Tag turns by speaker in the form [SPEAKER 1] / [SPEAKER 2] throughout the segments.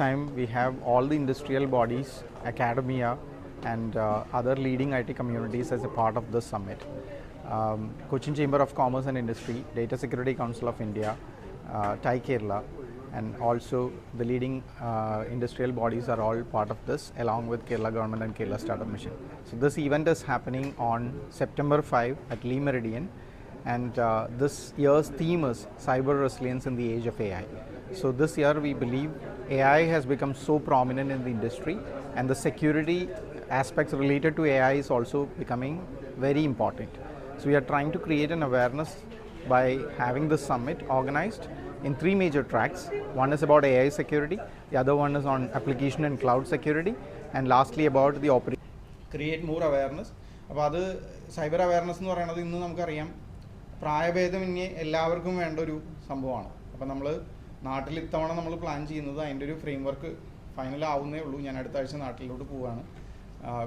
[SPEAKER 1] Time we have all the industrial bodies, academia, and other leading IT communities as a part of this summit. Cochin Chamber of Commerce and Industry, Data Security Council of India, TiE Kerala, and also the leading industrial bodies are all part of this, along with Kerala Government and Kerala Startup Mission. So this event is happening on September 5 at Lee Meridian, and this year's theme is Cyber Resilience in the Age of AI. So this year we believe AI has become so prominent in the industry, and the security aspects related to AI is also becoming very important. So we are trying to create an awareness by having this summit organized in three major tracks. One is about AI security, the other one is on application and cloud security, and lastly about the operation. Create more awareness. അപ്പോൾ അത് cyber awareness എന്ന് പറയുന്നത് ഇന്ന് നമുക്കറിയാം പ്രായഭേദമന്യേ എല്ലാവർക്കും വേണ്ട ഒരു സംഭവമാണ്. അപ്പോൾ നമ്മൾ നാട്ടിൽ ഇത്തവണ നമ്മൾ പ്ലാൻ ചെയ്യുന്നത് അതിൻ്റെ ഒരു ഫ്രെയിം വർക്ക് ഫൈനൽ ആവുന്നേ ഉള്ളൂ. ഞാൻ അടുത്ത ആഴ്ച നാട്ടിലോട്ട് പോവുകയാണ്.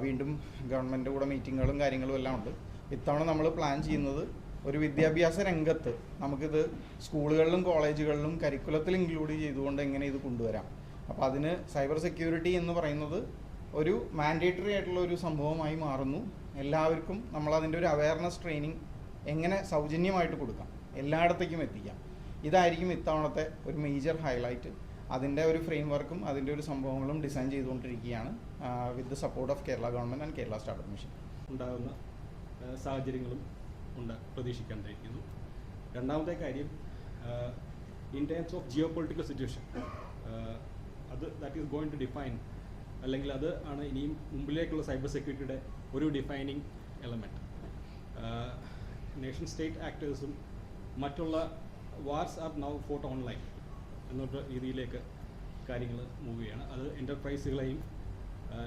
[SPEAKER 1] വീണ്ടും ഗവൺമെൻറ് കൂടെ മീറ്റിങ്ങുകളും കാര്യങ്ങളും എല്ലാം ഉണ്ട്. ഇത്തവണ നമ്മൾ പ്ലാൻ ചെയ്യുന്നത് ഒരു വിദ്യാഭ്യാസ രംഗത്ത് നമുക്കിത് സ്കൂളുകളിലും കോളേജുകളിലും കരിക്കുലത്തിൽ ഇൻക്ലൂഡ് ചെയ്തുകൊണ്ട് എങ്ങനെ ഇത് കൊണ്ടുവരാം. അപ്പോൾ അതിന് സൈബർ സെക്യൂരിറ്റി എന്ന് പറയുന്നത് ഒരു മാൻഡേറ്ററി ആയിട്ടുള്ള ഒരു സംഭവമായി മാറുന്നു. എല്ലാവർക്കും നമ്മളതിൻ്റെ ഒരു അവയർനെസ് ട്രെയിനിങ് എങ്ങനെ സൗജന്യമായിട്ട് കൊടുക്കാം, എല്ലായിടത്തേക്കും എത്തിക്കാം. ഇതായിരിക്കും ഇത്തവണത്തെ ഒരു മേജർ ഹൈലൈറ്റ്. അതിൻ്റെ ഒരു ഫ്രെയിം വർക്കും അതിൻ്റെ ഒരു സംഭവങ്ങളും ഡിസൈൻ ചെയ്തുകൊണ്ടിരിക്കുകയാണ് with the support of Kerala government and Kerala startup mission.
[SPEAKER 2] ഉണ്ടാകുന്ന സാഹചര്യങ്ങളും പ്രതീക്ഷിക്കാണ്ടിരിക്കുന്നു. രണ്ടാമത്തെ കാര്യം, in terms of geo political situation, അത് that is going to define, അല്ലെങ്കിൽ അത് ആണ് ഇനിയും മുമ്പിലേക്കുള്ള സൈബർ സെക്യൂരിറ്റിയുടെ ഒരു ഡിഫൈനിങ് എലമെൻറ്റ്. നേഷൻ സ്റ്റേറ്റ് ആക്ടേഴ്സും മറ്റുള്ള wars are now fought online എന്നൊരു രീതിയിലേക്ക് കാര്യങ്ങൾ മൂവ് ചെയ്യാണ്. അത് എൻ്റർപ്രൈസുകളെയും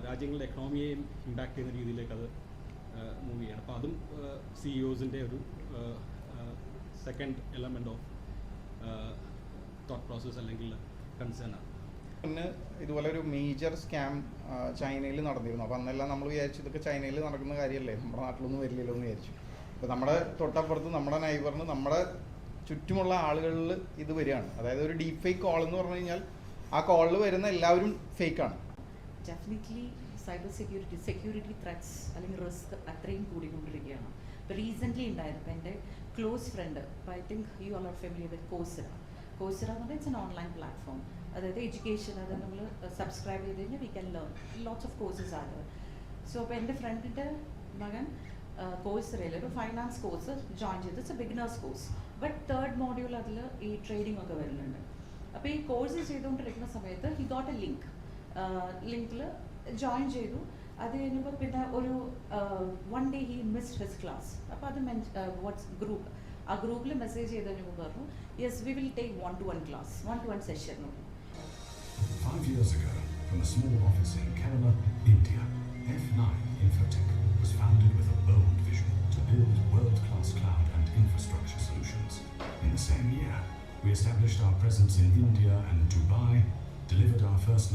[SPEAKER 2] രാജ്യങ്ങളുടെ എക്കണോമിയെയും ഇമ്പാക്ട് ചെയ്യുന്ന രീതിയിലേക്ക് അത് മൂവ് ചെയ്യാണ്. അപ്പോൾ അതും CEOസിൻ്റെ ഒരു second element of thought process അല്ലെങ്കിൽ കൺസേൺ ആണ്.
[SPEAKER 1] പിന്നെ ഇതുപോലെ ഒരു മേജർ സ്കാം ചൈനയിൽ നടന്നിരുന്നു. അപ്പോൾ അന്നെല്ലാം നമ്മൾ വിചാരിച്ചു ഇതൊക്കെ ചൈനയിൽ നടക്കുന്ന കാര്യമല്ലേ, നമ്മുടെ നാട്ടിലൊന്നും വരില്ലല്ലോ എന്ന് വിചാരിച്ചു. അപ്പോൾ നമ്മുടെ തൊട്ടപ്പുറത്ത് നമ്മുടെ നൈബറിന് നമ്മുടെ ചുറ്റുമുള്ള ആളുകളിൽ ഇത് വരികയാണ്. അതായത് ഒരു ഡീപ് ഫേക്ക് കോൾ എന്ന് പറഞ്ഞു കഴിഞ്ഞാൽ ആ കോളിൽ വരുന്ന എല്ലാവരും ഫേക്കാണ്.
[SPEAKER 3] ഡെഫിനറ്റ്ലി സൈബർ സെക്യൂരിറ്റി ത്രെറ്റ്സ് അല്ലെങ്കിൽ റിസ്ക് അത്രയും കൂടിക്കൊണ്ടിരിക്കുകയാണ്. ഇപ്പോൾ റീസെൻ്റ്ലി ഉണ്ടായിരുന്നു, ഇപ്പോൾ എൻ്റെ close friend, I think you all are familiar with Coursera എന്ന് പറഞ്ഞാൽ ഇറ്റ്സ് എൻ ഓൺലൈൻ പ്ലാറ്റ്ഫോം. അതായത് എഡ്യൂക്കേഷൻ, അത് നമ്മൾ സബ്സ്ക്രൈബ് ചെയ്ത് കഴിഞ്ഞാൽ we can learn lots of courses ആണ്. സോ അപ്പോൾ എൻ്റെ ഫ്രണ്ടിൻ്റെ മകൻ കോഴ്സെറയിൽ ഒരു ഫൈനാൻസ് കോഴ്സ് ജോയിൻ ചെയ്ത്, it's a beginner's course, but third module അതിൽ ഈ ട്രേഡിംഗ് ഒക്കെ വരുന്നുണ്ട്. അപ്പോൾ ഈ കോഴ്സ് ചെയ്തുകൊണ്ടിരിക്കുന്ന സമയത്ത് ഹി ഗോട്ട് എ ലിങ്കിൽ ജോയിൻ ചെയ്തു. അത് കഴിഞ്ഞപ്പോൾ പിന്നെ ഒരു one day he missed his class. അപ്പോൾ അത് വാട്സ് ഗ്രൂപ്പ്, ആ ഗ്രൂപ്പിൽ മെസ്സേജ് ചെയ്ത് കഴിഞ്ഞപ്പോൾ പറഞ്ഞു, yes we will take 1-to-1 class, 1-to-1 session.
[SPEAKER 4] 5 years ago, from a small office in Kerala, India, F9 Infotech was founded with a bold vision to build world-class cloud and infrastructure solutions. In the same year, we established our presence in India and Dubai, delivered our first